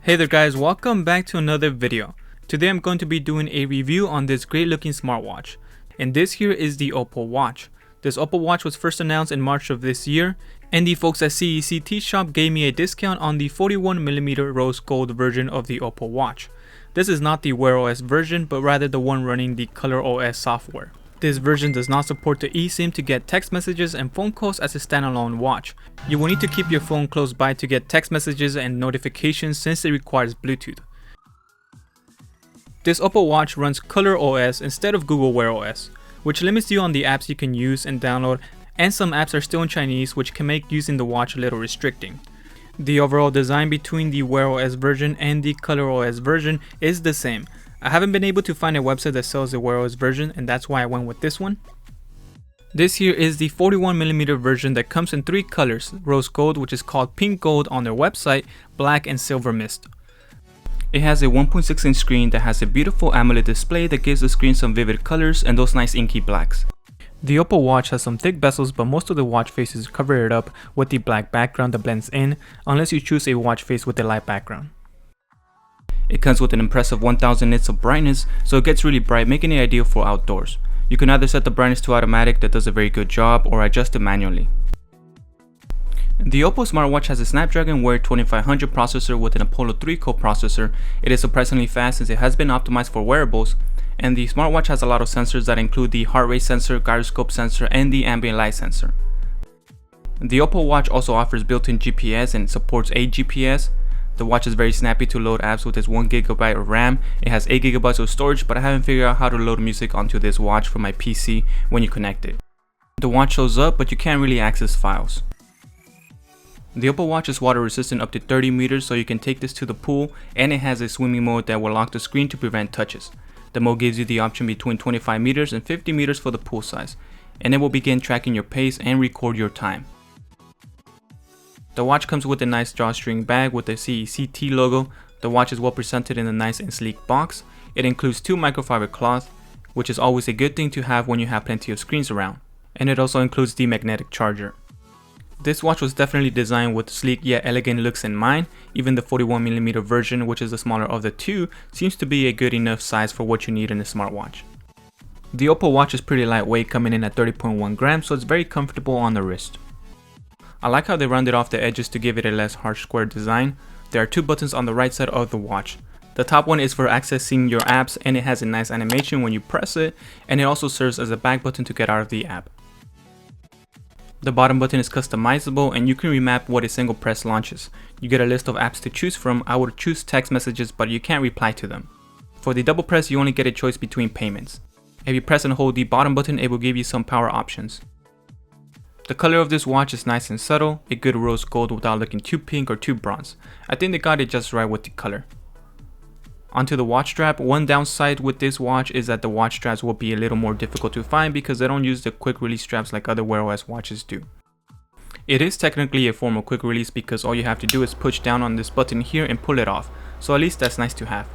Hey there guys, welcome back to another video. Today I'm going to be doing a review on this great looking smartwatch. And this here is the Oppo Watch. This Oppo Watch was first announced in March of this year, and the folks at CECT Shop gave me a discount on the 41mm rose gold version of the Oppo Watch. This is not the Wear OS version, but rather the one running the Color OS software. This version does not support the eSIM to get text messages and phone calls as a standalone watch. You will need to keep your phone close by to get text messages and notifications since it requires Bluetooth. This Oppo Watch runs Color OS instead of Google Wear OS, which limits you on the apps you can use and download, and some apps are still in Chinese, which can make using the watch a little restricting. The overall design between the Wear OS version and the Color OS version is the same. I haven't been able to find a website that sells the Wear OS version, and that's why I went with this one. This here is the 41mm version that comes in three colors: rose gold, which is called pink gold on their website, black, and silver mist. It has a 1.6-inch screen that has a beautiful AMOLED display that gives the screen some vivid colors and those nice inky blacks. The Oppo Watch has some thick bezels, but most of the watch faces cover it up with the black background that blends in, unless you choose a watch face with a light background. It comes with an impressive 1000 nits of brightness, so it gets really bright, making it ideal for outdoors. You can either set the brightness to automatic, that does a very good job, or adjust it manually. The Oppo smartwatch has a Snapdragon Wear 2500 processor with an Apollo 3 coprocessor. It is surprisingly fast since it has been optimized for wearables, and the smartwatch has a lot of sensors that include the heart rate sensor, gyroscope sensor, and the ambient light sensor. The Oppo Watch also offers built-in GPS and supports 8 GPS. The watch is very snappy to load apps with its 1GB of RAM. It has 8GB of storage, but I haven't figured out how to load music onto this watch from my PC when you connect it. The watch shows up, but you can't really access files. The Oppo Watch is water resistant up to 30 meters, so you can take this to the pool, and it has a swimming mode that will lock the screen to prevent touches. The mode gives you the option between 25 meters and 50 meters for the pool size, and it will begin tracking your pace and record your time. The watch comes with a nice drawstring bag with the CECT logo. The watch is well presented in a nice and sleek box. It includes 2 microfiber cloths, which is always a good thing to have when you have plenty of screens around. And it also includes the magnetic charger. This watch was definitely designed with sleek yet elegant looks in mind. Even the 41mm version, which is the smaller of the two, seems to be a good enough size for what you need in a smartwatch. The Oppo Watch is pretty lightweight, coming in at 30.1 grams, so it's very comfortable on the wrist. I like how they rounded off the edges to give it a less harsh square design. There are 2 buttons on the right side of the watch. The top one is for accessing your apps, and it has a nice animation when you press it, and it also serves as a back button to get out of the app. The bottom button is customizable, and you can remap what a single press launches. You get a list of apps to choose from. I would choose text messages, but you can't reply to them. For the double press, you only get a choice between payments. If you press and hold the bottom button, it will give you some power options. The color of this watch is nice and subtle, a good rose gold without looking too pink or too bronze. I think they got it just right with the color. Onto the watch strap. One downside with this watch is that the watch straps will be a little more difficult to find because they don't use the quick release straps like other Wear OS watches do. It is technically a form of quick release because all you have to do is push down on this button here and pull it off, so at least that's nice to have.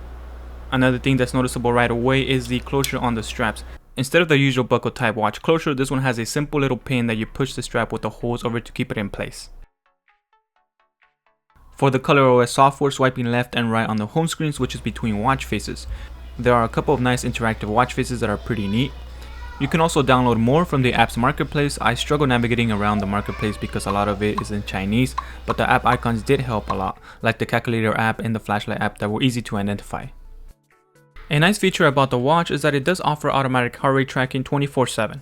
Another thing that's noticeable right away is the closure on the straps. Instead of the usual buckle type watch closure, this one has a simple little pin that you push the strap with the holes over to keep it in place. For the Color OS software, swiping left and right on the home screen switches between watch faces. There are a couple of nice interactive watch faces that are pretty neat. You can also download more from the app's marketplace. I struggle navigating around the marketplace because a lot of it is in Chinese, but the app icons did help a lot, like the calculator app and the flashlight app that were easy to identify. A nice feature about the watch is that it does offer automatic heart rate tracking 24/7,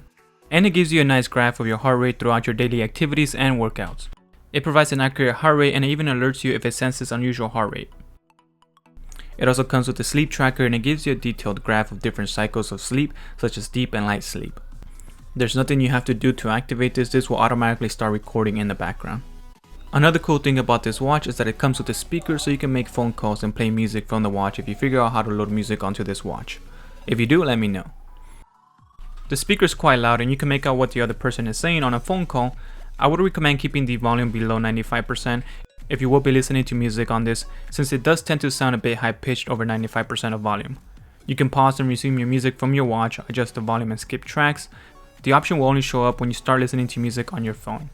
and it gives you a nice graph of your heart rate throughout your daily activities and workouts. It provides an accurate heart rate, and it even alerts you if it senses unusual heart rate. It also comes with a sleep tracker, and it gives you a detailed graph of different cycles of sleep, such as deep and light sleep. There's nothing you have to do to activate this will automatically start recording in the background. Another cool thing about this watch is that it comes with a speaker, so you can make phone calls and play music from the watch if you figure out how to load music onto this watch. If you do, let me know. The speaker is quite loud, and you can make out what the other person is saying on a phone call. I would recommend keeping the volume below 95% if you will be listening to music on this, since it does tend to sound a bit high pitched over 95% of volume. You can pause and resume your music from your watch, adjust the volume and skip tracks. The option will only show up when you start listening to music on your phone.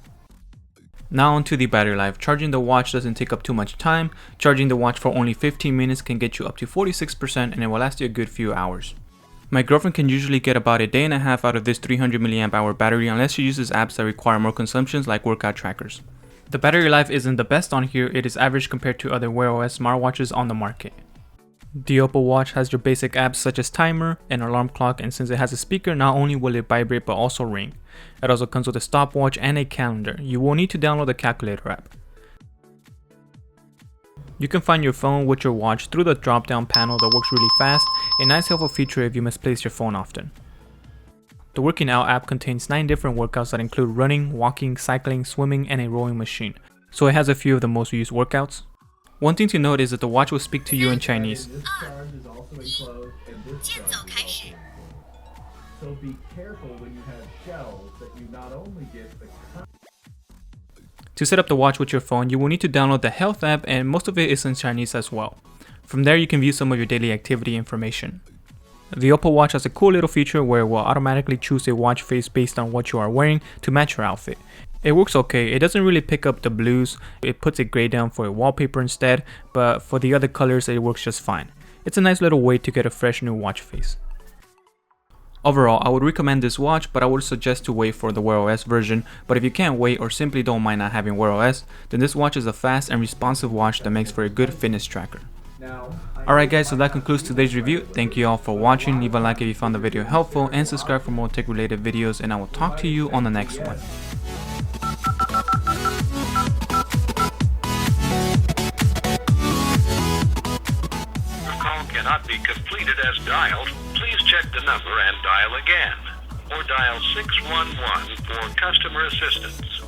Now onto the battery life. Charging the watch doesn't take up too much time. Charging the watch for only 15 minutes can get you up to 46% and it will last you a good few hours. My girlfriend can usually get about a day and a half out of this 300 mAh battery unless she uses apps that require more consumptions like workout trackers. The battery life isn't the best on here, it is average compared to other Wear OS smartwatches on the market. The Oppo Watch has your basic apps such as timer and alarm clock, and since it has a speaker, not only will it vibrate but also ring. It also comes with a stopwatch and a calendar. You will need to download the calculator app. You can find your phone with your watch through the drop down panel that works really fast, a nice helpful feature if you misplace your phone often. The working out app contains 9 different workouts that include running, walking, cycling, swimming, and a rowing machine, so it has a few of the most used workouts. One thing to note is that the watch will speak to you in Chinese. So be careful when you have shells that you not only get the... To set up the watch with your phone, you will need to download the Health app, and most of it is in Chinese as well. From there you can view some of your daily activity information. The Oppo Watch has a cool little feature where it will automatically choose a watch face based on what you are wearing to match your outfit. It works okay, it doesn't really pick up the blues, it puts a gray down for a wallpaper instead, but for the other colors it works just fine. It's a nice little way to get a fresh new watch face. Overall, I would recommend this watch, but I would suggest to wait for the Wear OS version, but if you can't wait or simply don't mind not having Wear OS, then this watch is a fast and responsive watch that makes for a good fitness tracker. Alright guys, so that concludes today's review. Thank you all for watching, leave a like if you found the video helpful, and subscribe for more tech related videos, and I will talk to you on the next one. Your call cannot be completed as dialed. Please check the number and dial again, or dial 611 for customer assistance.